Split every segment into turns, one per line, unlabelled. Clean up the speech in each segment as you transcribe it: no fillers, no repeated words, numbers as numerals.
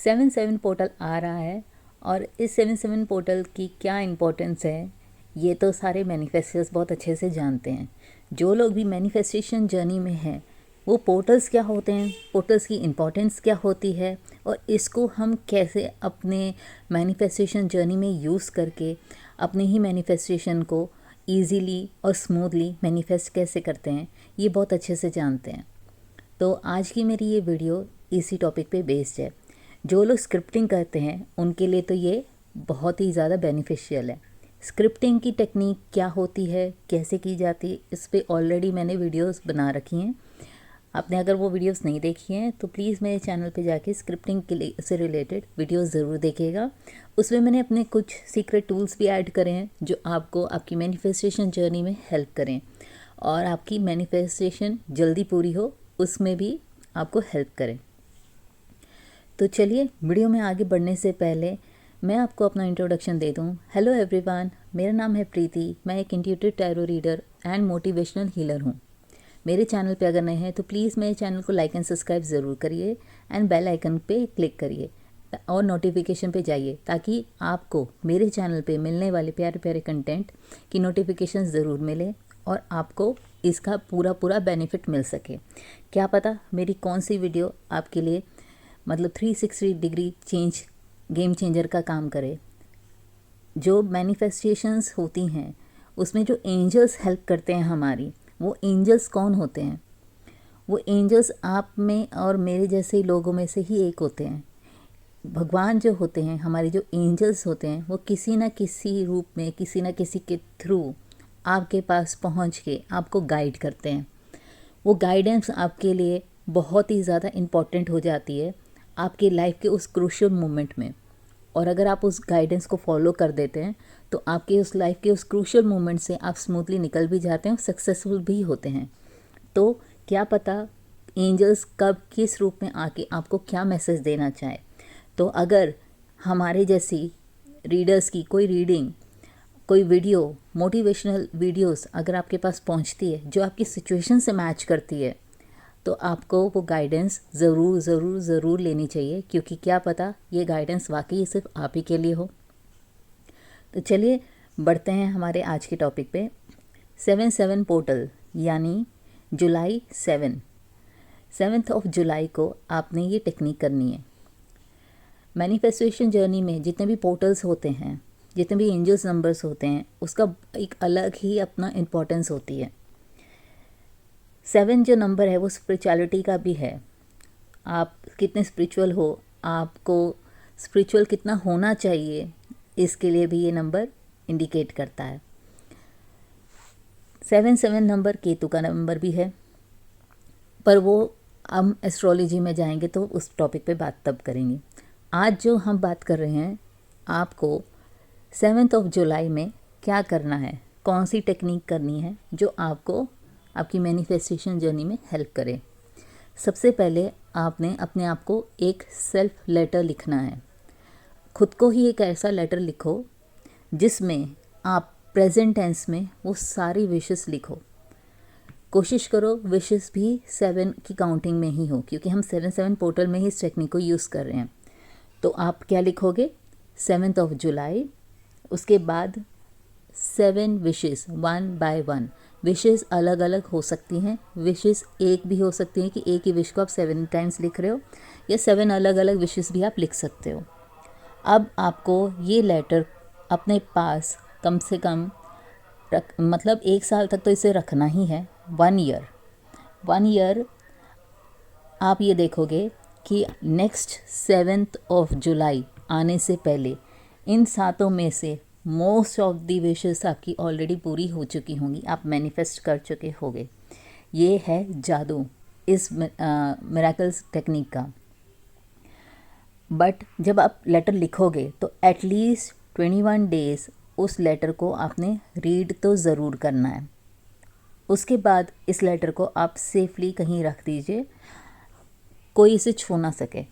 7/7 portal आ रहा है और इस 7/7 पोर्टल की क्या इम्पोर्टेंस है ये तो सारे मैनिफेस्टर्स बहुत अच्छे से जानते हैं। जो लोग भी मैनिफेस्टेशन जर्नी में हैं वो पोर्टल्स क्या होते हैं, पोर्टल्स की इम्पोर्टेंस क्या होती है और इसको हम कैसे अपने मैनिफेस्टेशन जर्नी में यूज़ करके अपने ही मैनिफेस्टेशन को ईजीली और स्मूथली मैनिफेस्ट कैसे करते हैं, ये बहुत अच्छे से जानते हैं। तो आज की मेरी ये वीडियो इसी टॉपिक पे बेस्ड है। जो लोग स्क्रिप्टिंग करते हैं उनके लिए तो ये बहुत ही ज़्यादा बेनिफिशियल है। स्क्रिप्टिंग की टेक्निक क्या होती है, कैसे की जाती है, इस पे ऑलरेडी मैंने वीडियोस बना रखी हैं। आपने अगर वो वीडियोस नहीं देखी हैं तो प्लीज़ मेरे चैनल पे जाके स्क्रिप्टिंग के लिए से रिलेटेड वीडियोस ज़रूर देखिएगा। उसमें मैंने अपने कुछ सीक्रेट टूल्स भी ऐड करे हैं जो आपको आपकी मैनिफेस्टेशन जर्नी में हेल्प करें और आपकी मैनिफेस्टेशन जल्दी पूरी हो उसमें भी आपको हेल्प करें। तो चलिए वीडियो में आगे बढ़ने से पहले मैं आपको अपना इंट्रोडक्शन दे दूं। हेलो एवरीवन, मेरा नाम है प्रीति। मैं एक intuitive tarot reader and motivational healer हूं। मेरे चैनल पे अगर नए हैं तो प्लीज़ मेरे चैनल को लाइक एंड सब्सक्राइब ज़रूर करिए एंड बेल आइकन पे क्लिक करिए और नोटिफिकेशन पे जाइए ताकि आपको मेरे चैनल पे मिलने वाले प्यारे प्यारे कंटेंट की नोटिफिकेशन ज़रूर मिले और आपको इसका पूरा बेनिफिट मिल सके। क्या पता मेरी कौन सी वीडियो आपके लिए मतलब 360 डिग्री गेम चेंजर का काम करे। जो मैनिफेस्टेशंस होती हैं उसमें जो एंजल्स हेल्प करते हैं हमारी, वो एंजल्स कौन होते हैं? वो एंजल्स आप में और मेरे जैसे लोगों में से ही एक होते हैं। भगवान जो होते हैं, हमारे जो एंजल्स होते हैं, वो किसी न किसी रूप में किसी न किसी के थ्रू आपके पास पहुंच के आपको गाइड करते हैं। वो गाइडेंस आपके लिए बहुत ही ज़्यादा इम्पॉर्टेंट हो जाती है आपके लाइफ के उस क्रूशियल मोमेंट में। और अगर आप उस गाइडेंस को फॉलो कर देते हैं तो आपके उस लाइफ के उस क्रूशियल मोमेंट से आप स्मूथली निकल भी जाते हैं और सक्सेसफुल भी होते हैं। तो क्या पता एंजल्स कब किस रूप में आके आपको क्या मैसेज देना चाहे। तो अगर हमारे जैसी रीडर्स की कोई रीडिंग, कोई वीडियो, मोटिवेशनल वीडियोस अगर आपके पास पहुंचती है जो आपकी सिचुएशन से मैच करती है तो आपको वो गाइडेंस ज़रूर लेनी चाहिए, क्योंकि क्या पता ये गाइडेंस वाकई सिर्फ आप ही के लिए हो। तो चलिए बढ़ते हैं हमारे आज के टॉपिक पे। 7/7 पोर्टल यानी जुलाई 7th ऑफ जुलाई को आपने ये टेक्निक करनी है। मैनिफेस्टेशन जर्नी में जितने भी पोर्टल्स होते हैं, जितने भी एंजल्स नंबर्स होते हैं, उसका एक अलग ही अपना इम्पोर्टेंस होती है। 7 जो नंबर है वो स्पिरिचुअलिटी का भी है। आप कितने स्पिरिचुअल हो, आपको स्पिरिचुअल कितना होना चाहिए, इसके लिए भी ये नंबर इंडिकेट करता है। 7/7 नंबर केतु का नंबर भी है, पर वो हम एस्ट्रोलॉजी में जाएंगे तो उस टॉपिक पे बात तब करेंगे। आज जो हम बात कर रहे हैं, आपको 7th ऑफ जुलाई में क्या करना है, कौन सी टेक्निक करनी है जो आपको आपकी मैनिफेस्टेशन जर्नी में हेल्प करे। सबसे पहले आपने अपने आप को एक सेल्फ लेटर लिखना है। खुद को ही एक ऐसा लेटर लिखो जिसमें आप प्रेजेंट टेंस में वो सारी विशेस लिखो। कोशिश करो विशेस भी 7 की काउंटिंग में ही हो, क्योंकि हम 7/7 पोर्टल में ही इस टेक्निक को यूज़ कर रहे हैं। तो आप क्या लिखोगे? 7th ऑफ जुलाई, उसके बाद 7 विशेस 1 by 1। विशेस अलग अलग हो सकती हैं, विशेस एक भी हो सकती हैं कि एक ही विश को आप 7 टाइम्स लिख रहे हो, या 7 अलग अलग विशेस भी आप लिख सकते हो। अब आपको ये लेटर अपने पास कम से कम मतलब 1 साल तक तो इसे रखना ही है। 1 ईयर आप ये देखोगे कि नेक्स्ट 7th ऑफ जुलाई आने से पहले इन 7 में से मोस्ट ऑफ दी विशेस आपकी ऑलरेडी पूरी हो चुकी होंगी, आप मैनिफेस्ट कर चुके होंगे। ये है जादू इस मिरेकल्स टेक्निक का। बट जब आप लेटर लिखोगे तो एटलीस्ट 21 डेज़ उस लेटर को आपने रीड तो ज़रूर करना है। उसके बाद इस लेटर को आप सेफली कहीं रख दीजिए, कोई इसे छू ना सके।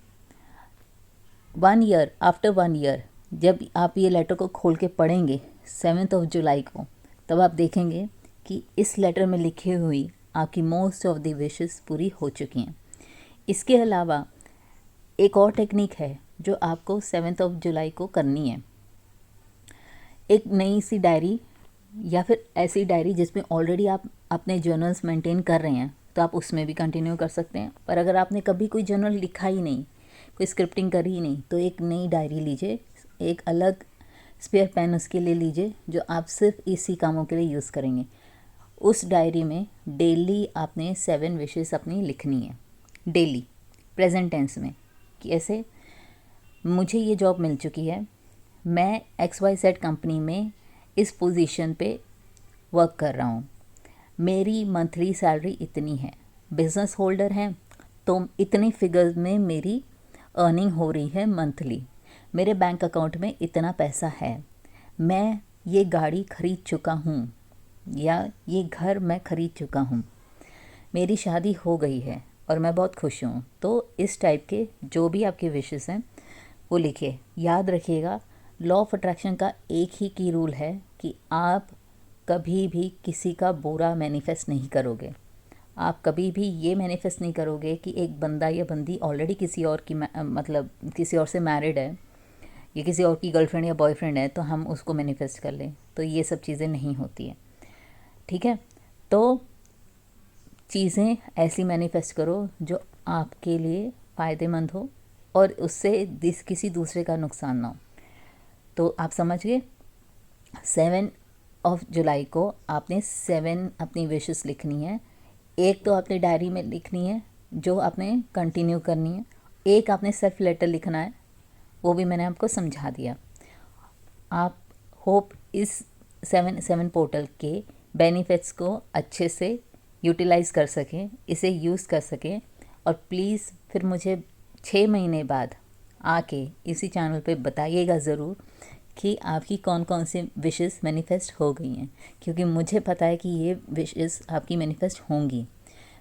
1 ईयर, आफ्टर 1 ईयर जब आप ये लेटर को खोल के पढ़ेंगे 7th ऑफ जुलाई को, तब आप देखेंगे कि इस लेटर में लिखी हुई आपकी मोस्ट ऑफ द विशेस पूरी हो चुकी हैं। इसके अलावा एक और टेक्निक है जो आपको 7 जुलाई को करनी है। एक नई सी डायरी या फिर ऐसी डायरी जिसमें ऑलरेडी आप अपने जर्नल्स मेंटेन कर रहे हैं तो आप उसमें भी कंटिन्यू कर सकते हैं। पर अगर आपने कभी कोई जर्नल लिखा ही नहीं, कोई स्क्रिप्टिंग करी ही नहीं, तो एक नई डायरी लीजिए, एक अलग स्पेयर पेन उसके लिए लीजिए जो आप सिर्फ इसी कामों के लिए यूज़ करेंगे। उस डायरी में डेली आपने 7 विशेस अपनी लिखनी है, डेली प्रेजेंट टेंस में। कि ऐसे मुझे ये जॉब मिल चुकी है, मैं XYZ कंपनी में इस पोजीशन पे वर्क कर रहा हूँ, मेरी मंथली सैलरी इतनी है, बिजनेस होल्डर हैं तो इतने फिगर्स में मेरी अर्निंग हो रही है मंथली, मेरे बैंक अकाउंट में इतना पैसा है, मैं ये गाड़ी खरीद चुका हूँ या ये घर मैं खरीद चुका हूँ, मेरी शादी हो गई है और मैं बहुत खुश हूँ। तो इस टाइप के जो भी आपके विशेस हैं वो लिखिए। याद रखिएगा, लॉ ऑफ अट्रैक्शन का एक ही की रूल है कि आप कभी भी किसी का बुरा मैनिफेस्ट नहीं करोगे। आप कभी भी ये मैनिफेस्ट नहीं करोगे कि एक बंदा या बंदी ऑलरेडी किसी और की मतलब किसी और से मैरिड है या किसी और की गर्लफ्रेंड या बॉयफ्रेंड है तो हम उसको मैनिफेस्ट कर लें। तो ये सब चीज़ें नहीं होती हैं, ठीक है। तो चीज़ें ऐसी मैनिफेस्ट करो जो आपके लिए फ़ायदेमंद हो और उससे किसी दूसरे का नुकसान ना हो। तो आप समझ गए, 7 जुलाई को आपने 7 अपनी विशेस लिखनी है। एक तो आपने डायरी में लिखनी है जो आपने कंटिन्यू करनी है, एक आपने सेल्फ लेटर लिखना है, वो भी मैंने आपको समझा दिया। आप होप इस 7 पोर्टल के बेनिफिट्स को अच्छे से यूटिलाइज़ कर सकें, इसे यूज़ कर सकें। और प्लीज़ फिर मुझे 6 महीने बाद आके इसी चैनल पे बताइएगा ज़रूर कि आपकी कौन कौन सी विशेस मैनिफेस्ट हो गई हैं, क्योंकि मुझे पता है कि ये विशेस आपकी मैनिफेस्ट होंगी।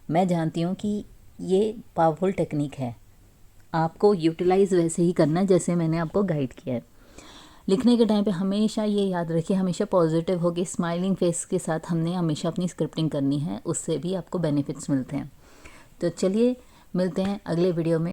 मैं जानती हूँ कि ये पावरफुल टेक्निक है, आपको यूटिलाइज़ वैसे ही करना है जैसे मैंने आपको गाइड किया है। लिखने के टाइम पे हमेशा ये याद रखिए, हमेशा पॉजिटिव होकर स्माइलिंग फेस के साथ हमने हमेशा अपनी स्क्रिप्टिंग करनी है, उससे भी आपको बेनिफिट्स मिलते हैं। तो चलिए मिलते हैं अगले वीडियो में।